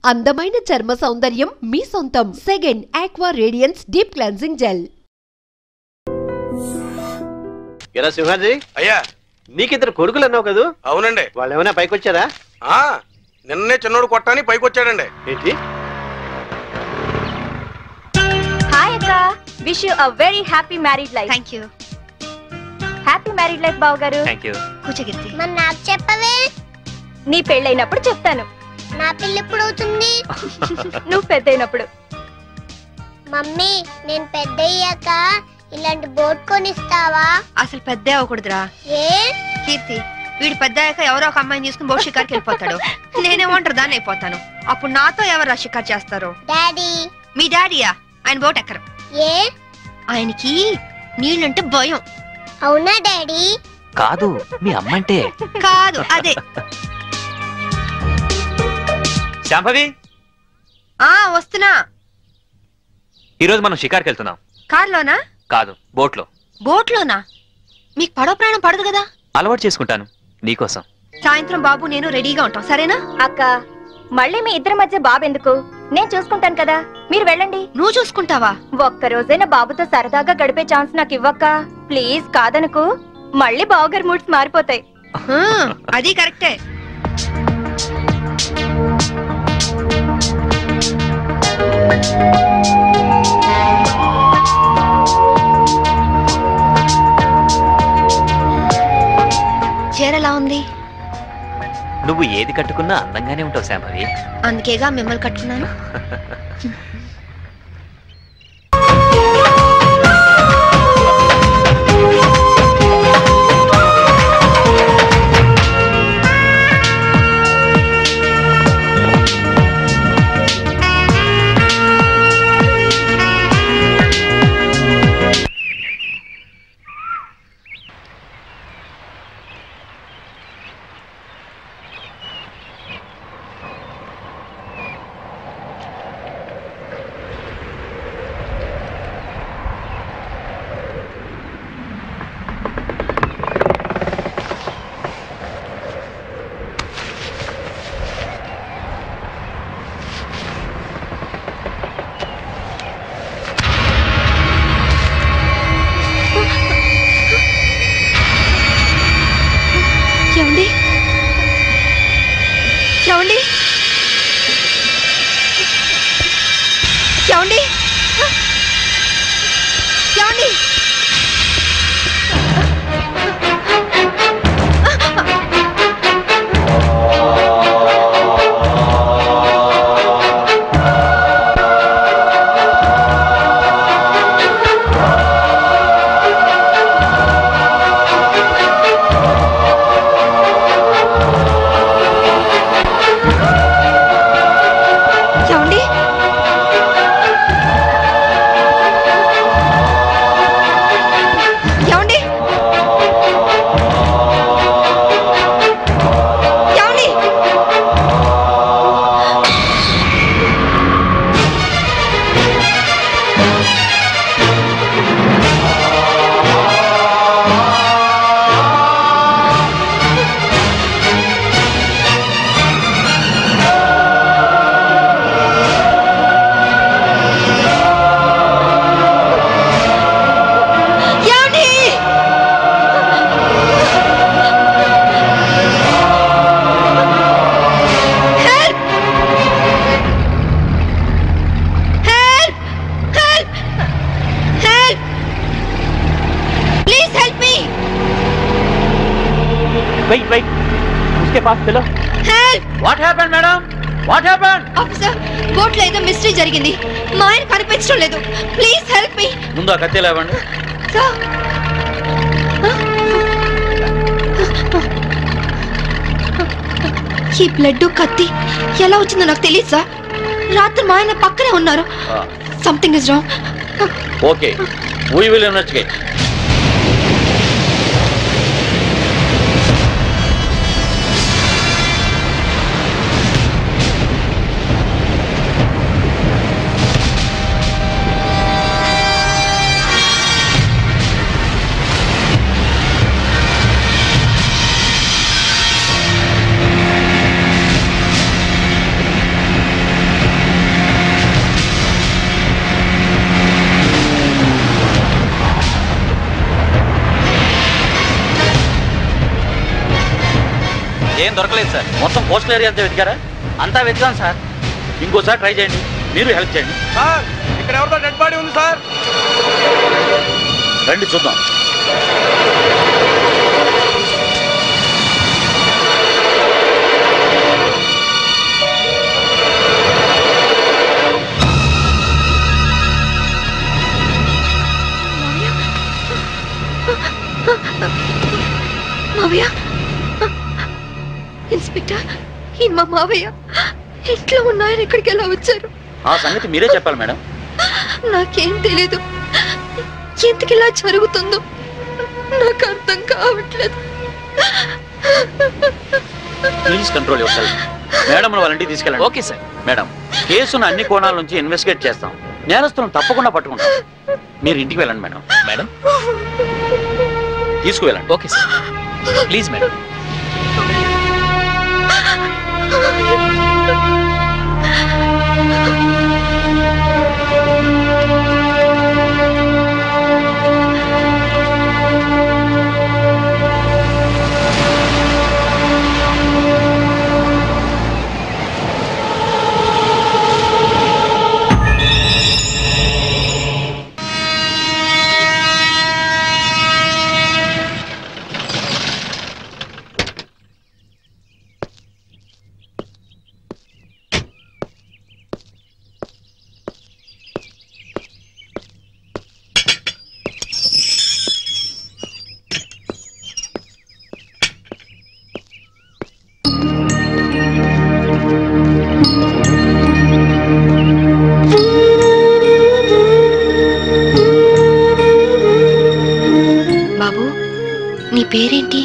అందమైన చర్మ సౌందర్యం మీ సొంతం. Second aqua radiance deep cleansing gel. ఎరా సింహాజీ, అయ్యా నీకిద్దరు కొడుకులు అన్నావు కదా? అవునండి. వాళ్ళు ఏమైనా పైకి వచ్చారా? నిన్నే చిన్నోడు కొట్టాని పైకి వచ్చాడండి. ఏంటి? హాయ్ అక్క, wish you a very happy married life. Thank you. Happy married life బావ గారు. Thank you. కూర్చోగిర్తి. మరి నాకు చెప్పవే. నీ పెళ్ళైనప్పుడు చెప్తాను. నా పెళ్ళి ఎప్పుడు అవుతుంది? నువ్వు పెద్దయినప్పుడు. మమ్మీ, నేను పెద్ద అయ్యాక ఇలాంటి బోట్ కొనిస్తావా? అసలు పెద్ద అవ్వకూడదురా. ఏ? కీర్తి, వీడు పెద్ద అయ్యాక ఎవరో ఒక అమ్మాయిని తీసుకుని బోట్ షికార్కి వెళ్ళిపోతాడు. నేనేమంటారు దాన్ని అయిపోతాను. అప్పుడు నాతో ఎవరు షికార్ చేస్తారు? డాడీ. మీ డాడీయా? ఆయన బోట్ ఎక్కరు. ఏ? ఆయనకి నీళ్ళంటే భయం. అవునా డాడీ? కాదు, మీ అమ్మంటే. కాదు, అదే. శాంభవి, వస్తున్నా. ఈరోజు మనం షికార్కి వెళ్తున్నాం. కార్లోనా? కాదు, బోట్లో. బోట్లోనా? మీకు పడవ ప్రాణం పడదు కదా? అలవాటు చేసుకుంటాను నీకోసం. సాయంత్రం బాబు నేను రెడీగా ఉంటాం, సరేనా? అక్క, మళ్ళీ మీ ఇద్దరి మధ్య బాబు ఎందుకు? నేను చూసుకుంటాను కదా, మీరు వెళ్ళండి. నువ్వు చూసుకుంటావా? ఒక్కరోజైనా బాబుతో సరదాగా గడిపే ఛాన్స్ నాకు ఇవ్వక్క ప్లీజ్. కాదనుకు, మళ్ళీ బావగారి మూడ్స్ మారిపోతాయి. అది కరెక్టే. చీరలా ఉంది. నువ్వు ఏది కట్టుకున్నా అందంగానే ఉంటావు శాంభవి. అందుకేగా మిమ్మల్ని కట్టుకున్నాను. Wait. उसके पास चलो. Help! What happened, madam? What happened? Officer, boat లో ఏదో మిస్టరీ జరిగింది. మా ఆయన కనిపించడం లేదు. Please help me. ముందు ఆ కత్తి లేవండి. సార్. ఈ బ్లడ్ కత్తి ఎలా వచ్చిందో నాకు తెలియదు సార్. రాత్రి మా ఆయన పక్కనే ఉన్నారు. Something is wrong. Okay, we will investigate. ఏం దొరకలేదు సార్. మొత్తం కోస్టల్ ఏరియా అంతా వెతికారా? అంతా వెతికాను సార్. ఇంకోసారి ట్రై చేయండి, మీరు హెల్ప్ చేయండి. సార్ ఇక్కడ ఎవరితో డెడ్ బాడీ ఉంది సార్. రండి చూద్దాం. మావయ్య, ఇన్స్పెక్టర్, ఈయన మా మావయ్య. ఇంట్లో ఉన్నాయని ఇక్కడికి ఎలా వచ్చారు? ఆ సంగతి మీరే చెప్పాలి మేడం. నాకేం తెలీదు. ఎందుకు ఇలా జరుగుతుందో నాకు అర్థం కావట్లేదు. Please control yourself. Madam వాళ్ళంటికి తీసుకెళ్ళండి. Okay sir. మేడం, కేసును అన్ని కోణాల నుంచి ఇన్వెస్టిగేట్ చేస్తాం. నేరస్తులను తప్పకుండా పట్టుకుంటాం. మీరు ఇంటికి వెళ్ళండి మేడం. మేడం తీసుకువెళ్ళండి. Okay sir. Please madam. బాబు, నీ పేరేంటి?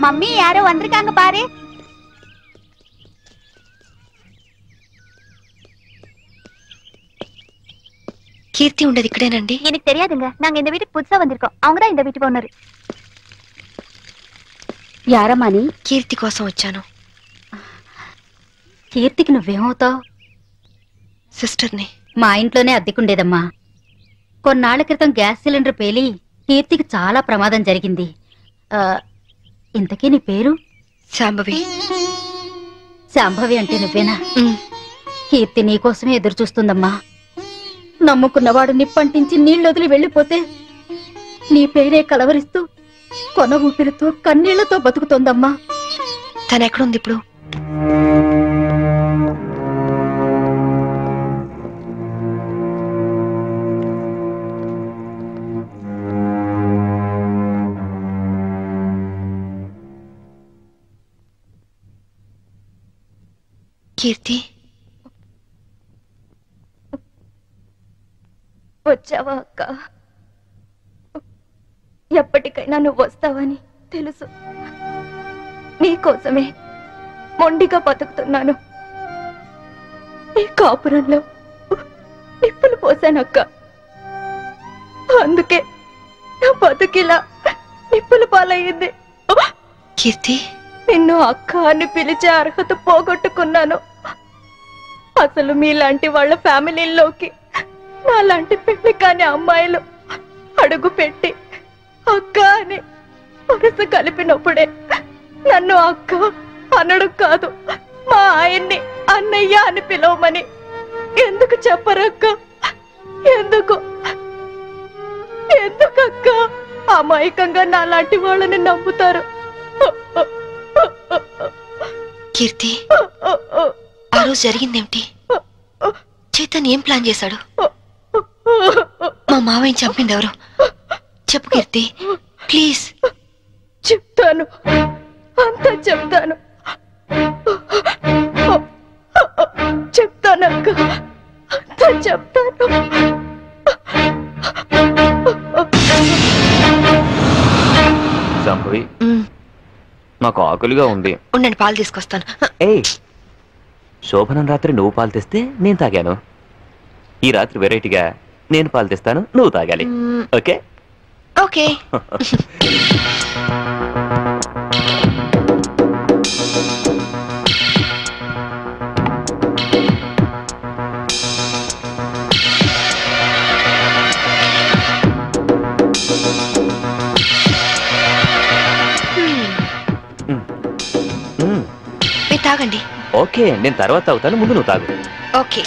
మమ్మీ యారో వందరికాంగ పారే. கீர்த்தி உண்டது இக்கடேனண்டி? எனக்கு தெரியாதுங்க. நாங்க இந்த வீட்டுக்கு புதுசா வந்திருக்கோம். அவங்க தான் இந்த வீட்டுக்கு ஓனர். యారమ్మా నీ? కీర్తి కోసం వచ్చాను. కీర్తికి నువ్వేమవుతావు? సిస్టర్ని. మా ఇంట్లోనే అద్దెకుండేదమ్మా. కొన్నాళ్ల క్రితం గ్యాస్ సిలిండర్ పేలి కీర్తికి చాలా ప్రమాదం జరిగింది. ఇంతకీ నీ పేరు? శాంభవి. శాంభవి అంటే నువ్వేనా? కీర్తి నీకోసమే ఎదురు చూస్తుందమ్మా. నమ్ముకున్నవాడు నిప్పంటించి నీళ్ళొదిలి వెళ్ళిపోతే నీ పేరే కలవరిస్తూ కొన ఊపిరితో కన్నీళ్లతో బతుకుతోందమ్మా. తను ఎక్కడుంది ఇప్పుడు? కీర్తి, వచ్చావా అక్క? ఎప్పటికైనా నువ్వు వస్తావని తెలుసు. నీకోసమే మొండిగా బతుకుతున్నాను. ఈ కాపురంలో నిప్పులు పోసానక్క. అందుకే నా బతుకిలా నిప్పులు పాలయ్యింది. కీర్తి, నిన్ను అక్క అని పిలిచే అర్హత పోగొట్టుకున్నాను. అసలు మీలాంటి వాళ్ళ ఫ్యామిలీల్లోకి నాలాంటి పెళ్లి కాని అమ్మాయిలు అడుగు పెట్టి అక్క అని వరుస కలిపినప్పుడే నన్ను అక్క అనడు కాదు, మా ఆయన్ని అన్నయ్య అని పిలవమని ఎందుకు చెప్పరక్క? ఎందుకు ఎందుకక్క అమాయకంగా నాలాంటి వాళ్ళని నమ్ముతారు? కీర్తి, ఆ రోజు జరిగిందేమిటి? చైతన్ ఏం ప్లాన్ చేశాడు? మా మావయ్యని చంపింది ఎవరు? చెప్పు కీర్తి, ప్లీజ్. చెప్తాను, అంతా చెప్తాను. చెప్తానక్క, అంతా చెప్తాను. సంభవి, నాకు ఆకలిగా ఉంది. ఉండండి, పాలు తీసుకొస్తాను. ఏయ్, శోభనం రాత్రి నువ్వు పాలు తెస్తే నేను తాగాను. ఈ రాత్రి వెరైటీగా నేను పాలు తెస్తాను, నువ్వు తాగాలి. Okay okay. ఓకే, నేను తర్వాత తాగుతాను, ముందు నువ్వు తాగు. ఓకే.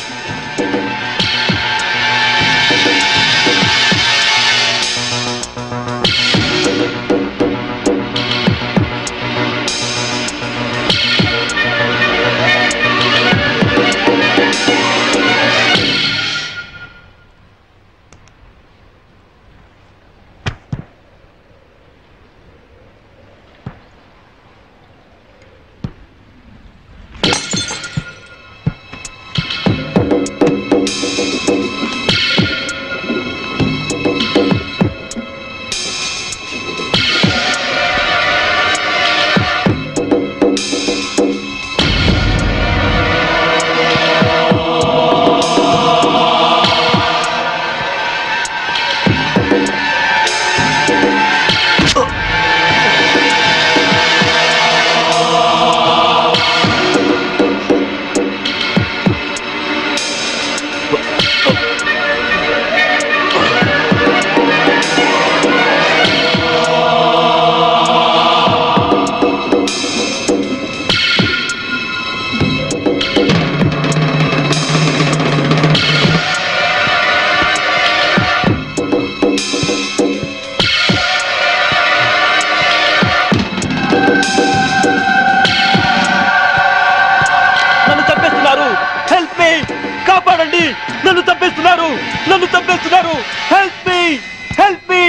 నన్ను చంపేస్తున్నారు, నన్ను చంపేస్తున్నారు. Help me, help me,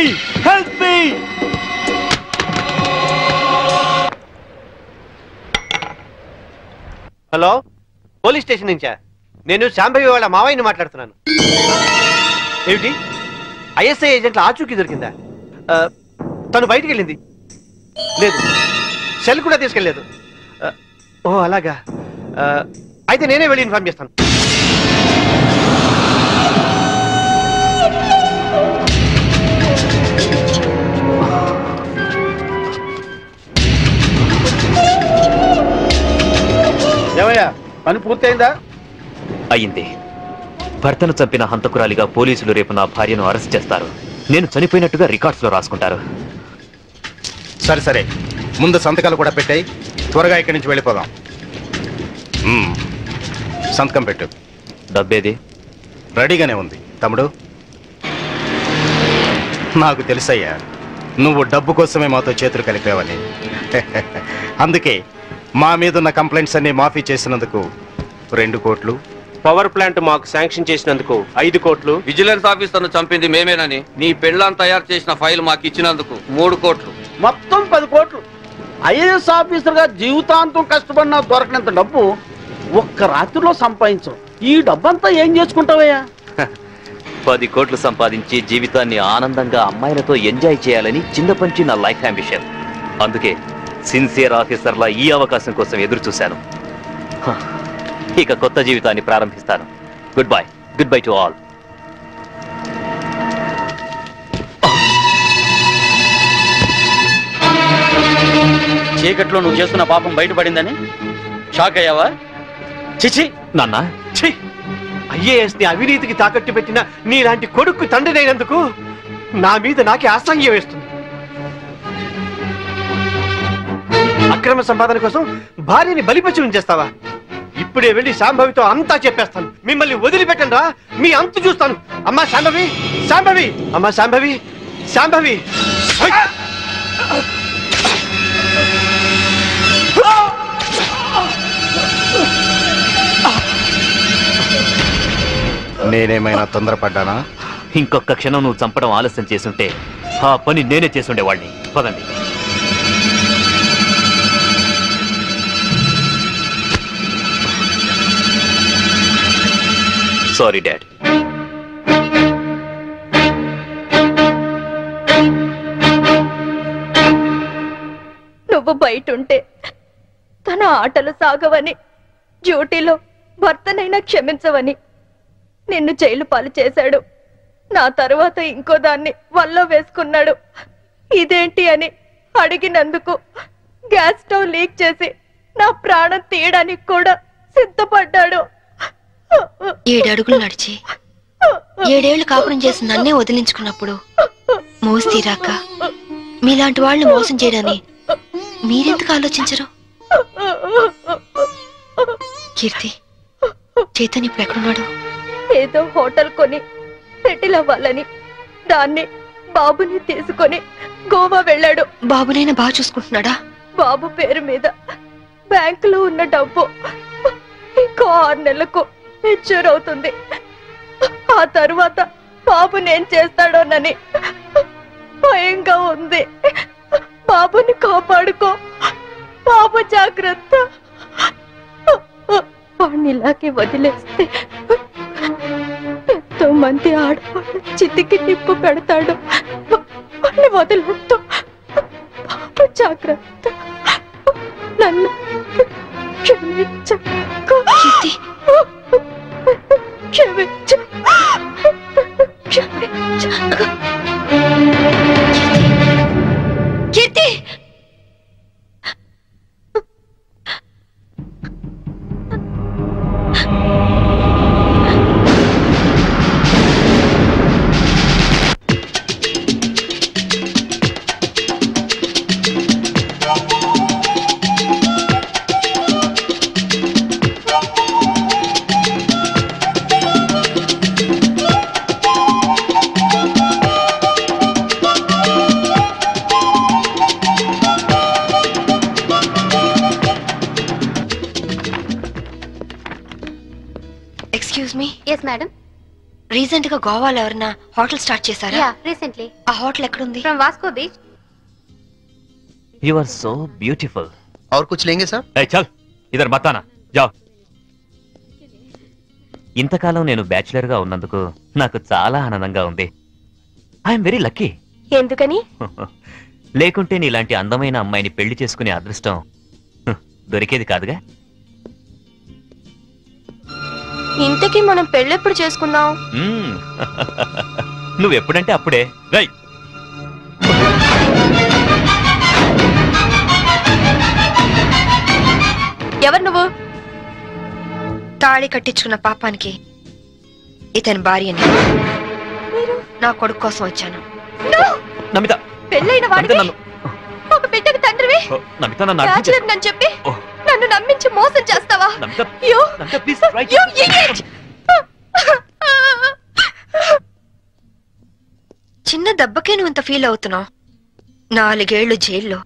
help me. Hello, police station నుంచా? నేను శాంభవి వాళ్ళ మావయ్యని మాట్లాడుతున్నాను. ఏమిటి, ఐఎస్ఐ ఏజెంట్ల ఆచూకీ దొరికిందా? తను బయటికి వెళ్ళింది లేదు, సెల్ కూడా తీసుకెళ్ళలేదు. ఓ అలాగా, అయితే నేనే వెళ్ళి ఇన్ఫార్మ్ చేస్తాను. ఏమయ్యా, పని పూర్తయిందా? అయింది. భర్తను చంపిన హంతకురాలిగా పోలీసులు రేపు నా భార్యను అరెస్ట్ చేస్తారు. నేను చనిపోయినట్టుగా రికార్డ్స్ లో రాసుకుంటారు. సరే సరే, ముందు సంతకాలు కూడా పెట్టాయి, త్వరగా ఇక్కడి నుంచి వెళ్ళిపోదాం. సంతకం పెట్టు. డబ్బేది? రెడీగానే ఉంది తమ్ముడు. నాకు తెలుసయ్యా, నువ్వు డబ్బు కోసమే మాతో చేతులు కలిపావని. అందుకే మా మీదున్న కంప్లైంట్స్ అన్ని మాఫీ చేసినందుకు 2 కోట్లు, పవర్ ప్లాంట్ మాకు శాంక్షన్ చేసినందుకు 5 కోట్లు, విజిలెన్స్ ఆఫీసర్ను చంపింది మేమేనని నీ పెళ్ళాన్ని తయారు చేసిన ఫైల్ మాకు ఇచ్చినందుకు 3 కోట్లు, మొత్తం 10 కోట్లు. ఐఏఎస్ ఆఫీసర్ గా జీవితాంతం కష్టపడినా దొరకనంత డబ్బు ఒక్క రాత్రిలో సంపాదించు. ఈ డబ్బంతా ఏం చేసుకుంటావయ్యా? 10 కోట్లు సంపాదించి జీవితాన్ని ఆనందంగా అమ్మాయిలతో ఎంజాయ్ చేయాలని చిన్నపంచి నా లైఫ్ అంబిషన్. అందుకే సిన్సియర్ ఆఫీసర్లా ఈ అవకాశం కోసం ఎదురు చూశాను. ఇక కొత్త జీవితాన్ని ప్రారంభిస్తాను. Good bye, good bye to all. చీకట్లో నువ్వు చేస్తున్న పాపం బయటపడిందని షాక్ అయ్యావా? చిచి నాన్న, ఛీ, ఐఏఎస్ ని అవినీతికి తాకట్టు పెట్టిన నీలాంటి కొడుకు తండ్రినైనందుకు నా మీద నాకే అసహ్యం వేస్తుంది. అక్రమ సంపాదన కోసం భార్యని బలిపశు ఉంచేస్తావా? ఇప్పుడే వెళ్ళి శాంభవితో అంతా చెప్పేస్తాను. మిమ్మల్ని వదిలిపెట్టండి రా, మీ అంతు చూస్తాను. అమ్మా శాంభవి, శాంభవి, అమ్మా శాంభవి, శాంభవి. నేనేమైనా తొందరపడ్డానా? ఇంకొక క్షణం నువ్వు చంపడం ఆలస్యం చేసుంటే ఆ పని నేనే చేసుండేవాడిని. పదండి. Sorry dad. నువ్వు బయటుంటే తన ఆటలు సాగవని, డ్యూటీలో భర్తనైనా క్షమించవని నిన్ను జైలు పాలు చేశాడు. నా తరువాత ఇంకో దాన్ని వల్ల వేసుకున్నాడు. ఇదేంటి అని అడిగినందుకు గ్యాస్ స్టవ్ లీక్ చేసి నా ప్రాణం తీయడానికి కూడా సిద్ధపడ్డాడు. 7 అడుగులు నడిచి 7 ఏళ్లు కాపురం చేసి నన్నే వదిలించుకున్నప్పుడు మోసి తీరాక మీలాంటి వాళ్ళని మోసం చేయడాన్ని మీరెందుకు ఆలోచించరు? కీర్తి చైతన్య ఇప్పుడు ఎక్కడున్నాడు? ఏదో హోటల్ కొని సెటిల్ అవ్వాలని దాన్ని బాబుని తీసుకొని గోవా వెళ్ళాడు. బాబునైనా బాగా చూసుకుంటున్నాడా? బాబు పేరు మీద బ్యాంకులో ఉన్న డబ్బు ఇంకో 6 నెలలకు మెచ్యూర్ అవుతుంది. ఆ తరువాత బాబుని ఏం చేస్తాడోనని భయంగా ఉంది. బాబుని కాపాడుకో, బాబు జాగ్రత్త. వాడిని ఇలాగే వదిలేస్తే ఎంతో మంది ఆడవాళ్ళు చితికి నిప్పు పెడతాడు. వాడిని వదిలేస్తూ బాబు జాగ్రత్త. నన్ను క్షమించకు. క్షమించు. కీర్తి yes madam రీసెంట్ గా గోవాలో ఎవరైనా హోటల్ స్టార్ట్ చేశారా? yeah recently ఆ హోటల్ ఎక్కడుంది? from Vasco Beach. You are so beautiful. और कुछ लेंगे सर? चल इधर मत आना जाओ. ఇంతకాలం నేను బ్యాచులర్ గా ఉన్నందుకు నాకు చాలా ఆనందంగా ఉంది. I'm very lucky. ఎందుకని? లేకుంటే నీలాంటి అందమైన అమ్మాయిని పెళ్లి చేసుకునే అదృష్టం దొరికేది కాదుగా. ఇంతకీ మనం పెళ్ళెప్పుడు చేసుకుందాం? నువ్వెప్పుడంటే అప్పుడే. రై ఎవరు నువ్వు? తాళి కట్టించుకున్న పాపానికి ఇతని భార్యని నా కొడుకు కోసం వచ్చాను. నమిత పెళ్ళైన వాడివి, ఒక బిడ్డకు తండ్రివి, నమిత నన్ను బ్యాచులర్ నన్ను చెప్పి నన్ను నమ్మించి మోసం చేస్తావా? చిన్న దెబ్బకే నువ్వు ఇంత ఫీల్ అవుతున్నావు. 4 ఏళ్లు జైల్లో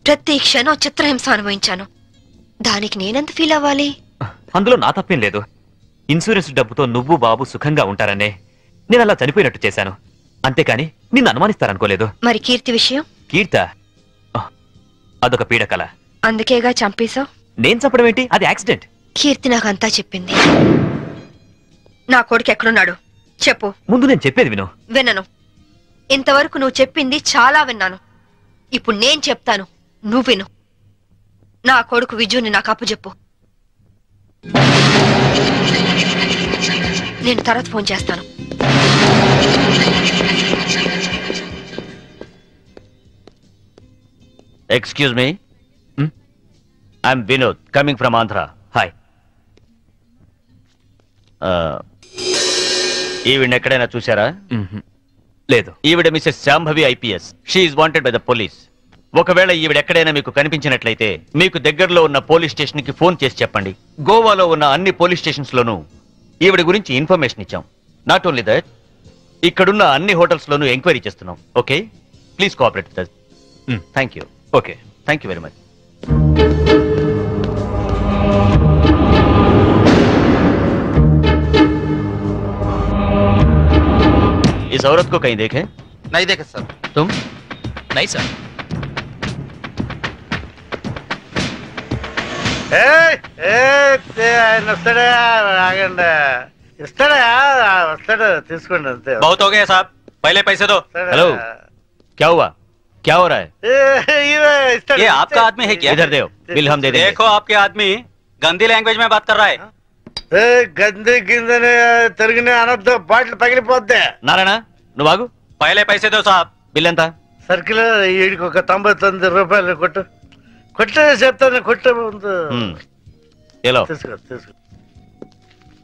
ప్రతి క్షణం చిత్రహింస అనుభవించాను. దానికి నేనెంత ఫీల్ అవ్వాలి? అందులో నా తప్పేం లేదు. ఇన్సూరెన్స్ డబ్బుతో నువ్వు బాబు సుఖంగా ఉంటారనే నేను అలా చనిపోయినట్టు చేశాను. అంతేకాని నిన్ను అనుమానిస్తారనుకోలేదు. మరి కీర్తి విషయం? కీర్త అదొక పీడకల. అందుకేగా చంపేశావు? నేను చంపడం ఏంటి? అది యాక్సిడెంట్. కీర్తి నాకంతా చెప్పింది. నా కొడుకు ఎక్కడున్నాడు చెప్పు. ముందు నేను చెప్పేది విను. వినను. ఇంతవరకు నువ్వు చెప్పింది చాలా విన్నాను. ఇప్పుడు నేను చెప్తాను, నువ్వు విను. నా కొడుకు విజుని నాకు అప్పచెప్పు. నేను తర్వాత ఫోన్ చేస్తాను. Excuse me. I'm Vinod, coming from Andhra. Hi. ఈవిడ ఎక్కడైనా చూసారా? లేదు. ఈవిడ Mrs Shambhavi IPS. She is wanted by the police. ఒకవేళ ఈవిడ ఎక్కడైనా మీకు కనిపించినట్లయితే మీకు దగ్గరలో ఉన్న పోలీస్ స్టేషన్ కి ఫోన్ చేసి చెప్పండి. గోవాలో ఉన్న అన్ని పోలీస్ స్టేషన్స్ లోనూ ఈవిడ గురించి ఇన్ఫర్మేషన్ ఇచ్చాం. నాట్ ఓన్లీ దట్, ఇక్కడున్న అన్ని హోటల్స్ లోనూ ఎంక్వైరీ చేస్తున్నాం. Okay, please cooperate with us. Thank you. Okay, thank you very much. इस औरत को कहीं देखे? नहीं देखे सर. तुम? नहीं सर. తీసుకోండి అంతే. बहुत हो गया साहब, पहले पैसे दो. हेलो, क्या हुआ? क्या हो रहा है? ये आपका आदमी है क्या? इधर दो, बिल हम दे देंगे. देखो आपके आदमी गंदी लैंग्वेज में बात कर रहा है. గంది కిందనే తిరిగిన అనొద్దు, బాటిల్ పగిలిపోద్ది. నారాయణ నువ్వు ఆగు. पहले पैसे दो साहब. బిల్ ఎంత? సర్కిల్ వీడికి ఒక 99 రూపాయలు కొట్టు. కొట్టే చెప్తాను, కొట్టే ముందు తీసుకో తీసుకో.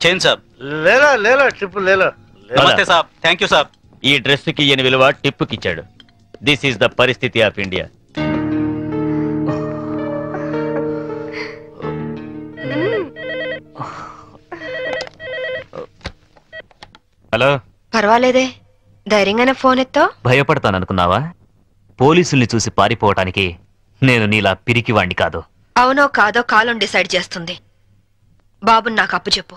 चेन साहब. లేలో లేలో టిప్పు లేలో. नमस्ते साहब. थैंक यू साहब. ఈ డ్రెస్ కి ఈయన విలువ టిప్పుకి ఇచ్చాడు. దిస్ ఈస్ ద పరిస్థితి ఆఫ్ ఇండియా. హలో. పర్వాలేదే, ధైర్యంగానే ఫోన్ ఎత్తో. భయపడతాననుకున్నావా? పోలీసుల్ని చూసి పారిపోవటానికి నేను నీలా పిరికివాణ్ణి కాదు. అవునో కాదో కాలం డిసైడ్ చేస్తుంది. బాబుని నాకు అప్పు చెప్పు.